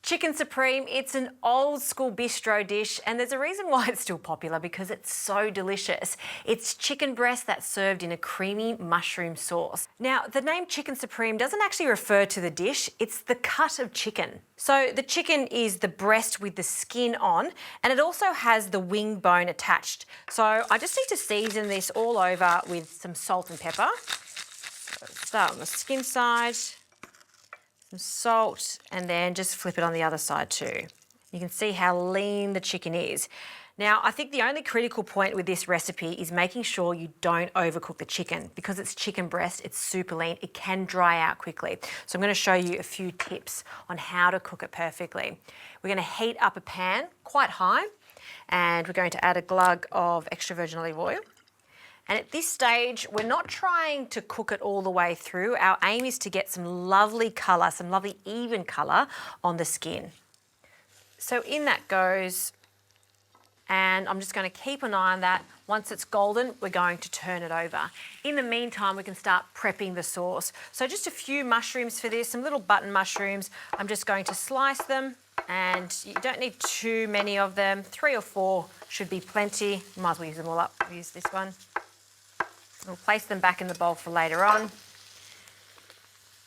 Chicken Supreme, it's an old school bistro dish and there's a reason why it's still popular because it's so delicious. It's chicken breast that's served in a creamy mushroom sauce. Now, the name Chicken Supreme doesn't actually refer to the dish, it's the cut of chicken. So the chicken is the breast with the skin on and it also has the wing bone attached. So I just need to season this all over with some salt and pepper. So start on the skin side. Some salt, and then just flip it on the other side too. You can see how lean the chicken is. Now, I think the only critical point with this recipe is making sure you don't overcook the chicken. Because it's chicken breast, it's super lean, it can dry out quickly. So I'm going to show you a few tips on how to cook it perfectly. We're going to heat up a pan quite high, and we're going to add a glug of extra virgin olive oil. And at this stage, we're not trying to cook it all the way through. Our aim is to get some lovely colour, some lovely even colour on the skin. So in that goes, and I'm just going to keep an eye on that. Once it's golden, we're going to turn it over. In the meantime, we can start prepping the sauce. So just a few mushrooms for this, some little button mushrooms. I'm just going to slice them, and you don't need too many of them. 3 or 4 should be plenty. You might as well use them all up. I'll use this one. We'll place them back in the bowl for later on.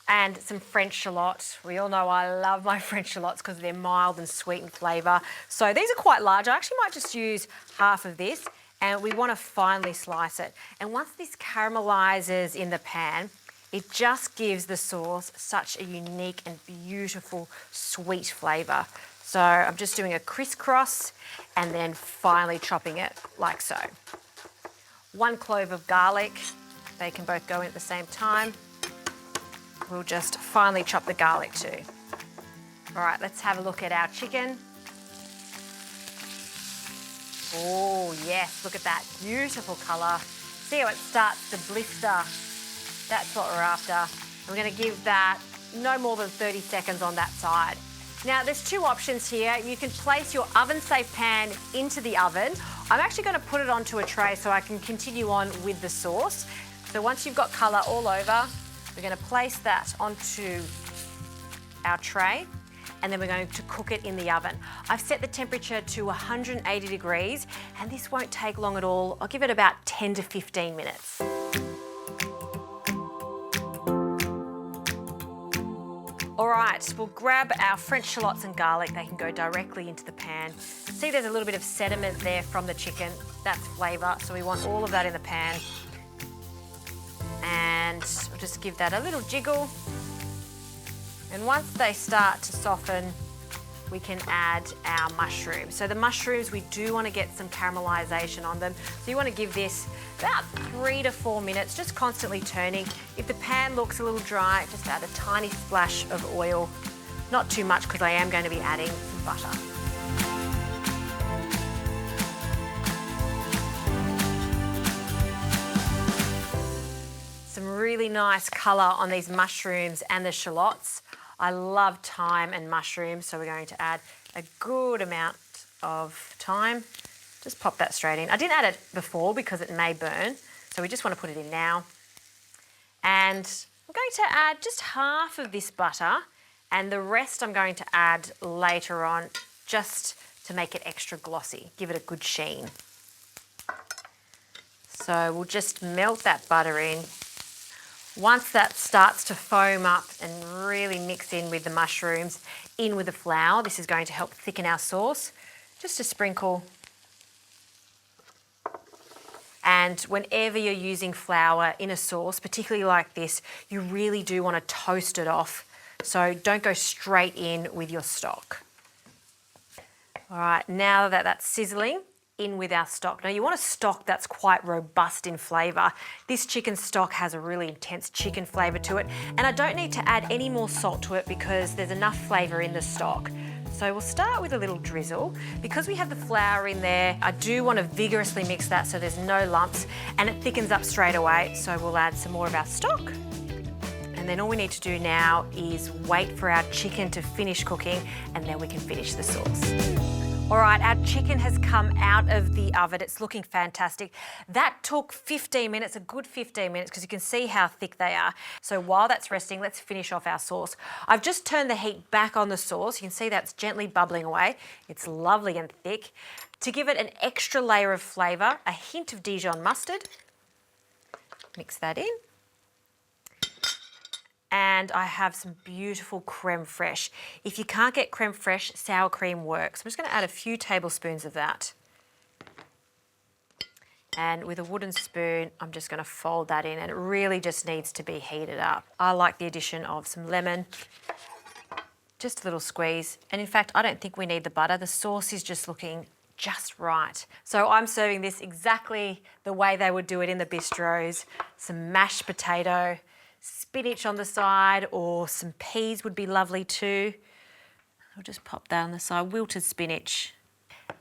And some French shallot. We all know I love my French shallots because they're mild and sweet in flavour. So these are quite large. I actually might just use half of this, and we want to finely slice it. And once this caramelizes in the pan, it just gives the sauce such a unique and beautiful sweet flavour. So I'm just doing a crisscross and then finely chopping it like so. 1 clove of garlic, they can both go in at the same time. We'll just finely chop the garlic too. All right, let's have a look at our chicken. Oh yes, look at that beautiful colour. See how it starts to blister? That's what we're after. And we're going to give that no more than 30 seconds on that side. Now, there's 2 options here. You can place your oven-safe pan into the oven. I'm actually going to put it onto a tray so I can continue on with the sauce. So once you've got colour all over, we're going to place that onto our tray, and then we're going to cook it in the oven. I've set the temperature to 180 degrees, and this won't take long at all. I'll give it about 10 to 15 minutes. All right, we'll grab our French shallots and garlic. They can go directly into the pan. See, there's a little bit of sediment there from the chicken. That's flavour, so we want all of that in the pan. And we'll just give that a little jiggle. And once they start to soften, we can add our mushrooms. So the mushrooms, we do want to get some caramelisation on them. So you want to give this about 3 to 4 minutes, just constantly turning. If the pan looks a little dry, just add a tiny splash of oil. Not too much because I am going to be adding some butter. Some really nice colour on these mushrooms and the shallots. I love thyme and mushrooms, so we're going to add a good amount of thyme. Just pop that straight in. I didn't add it before because it may burn, so we just want to put it in now. And I'm going to add just half of this butter, and the rest I'm going to add later on just to make it extra glossy, give it a good sheen. So we'll just melt that butter in. Once that starts to foam up and really mix in with the mushrooms, in with the flour, this is going to help thicken our sauce. Just a sprinkle. And whenever you're using flour in a sauce, particularly like this, you really do want to toast it off. So don't go straight in with your stock. All right, now that that's sizzling, in with our stock. Now you want a stock that's quite robust in flavour. This chicken stock has a really intense chicken flavour to it, and I don't need to add any more salt to it because there's enough flavour in the stock. So we'll start with a little drizzle. Because we have the flour in there, I do want to vigorously mix that so there's no lumps and it thickens up straight away. So we'll add some more of our stock. And then all we need to do now is wait for our chicken to finish cooking, and then we can finish the sauce. All right, our chicken has come out of the oven. It's looking fantastic. That took 15 minutes, a good 15 minutes, because you can see how thick they are. So while that's resting, let's finish off our sauce. I've just turned the heat back on the sauce. You can see that's gently bubbling away. It's lovely and thick. To give it an extra layer of flavour, a hint of Dijon mustard. Mix that in. And I have some beautiful crème fraîche. If you can't get crème fraîche, sour cream works. I'm just going to add a few tablespoons of that. And with a wooden spoon, I'm just going to fold that in, and it really just needs to be heated up. I like the addition of some lemon, just a little squeeze. And in fact, I don't think we need the butter. The sauce is just looking just right. So I'm serving this exactly the way they would do it in the bistros. Some mashed potato, spinach on the side, or some peas would be lovely too. I'll just pop that on the side, wilted spinach.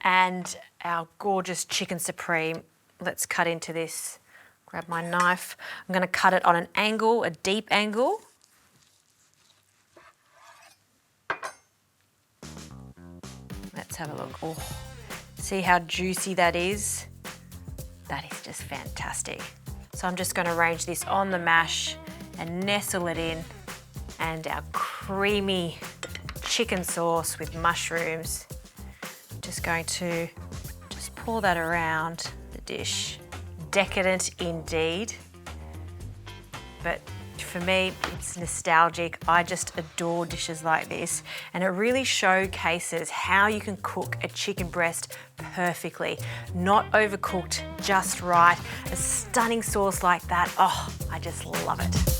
And our gorgeous chicken supreme. Let's cut into this. Grab my knife. I'm going to cut it on an angle, a deep angle. Let's have a look. Oh, see how juicy that is? That is just fantastic. So I'm just going to arrange this on the mash and nestle it in, and our creamy chicken sauce with mushrooms. Just going to just pour that around the dish. Decadent indeed, but for me, it's nostalgic. I just adore dishes like this, and it really showcases how you can cook a chicken breast perfectly. Not overcooked, just right. A stunning sauce like that, oh, I just love it.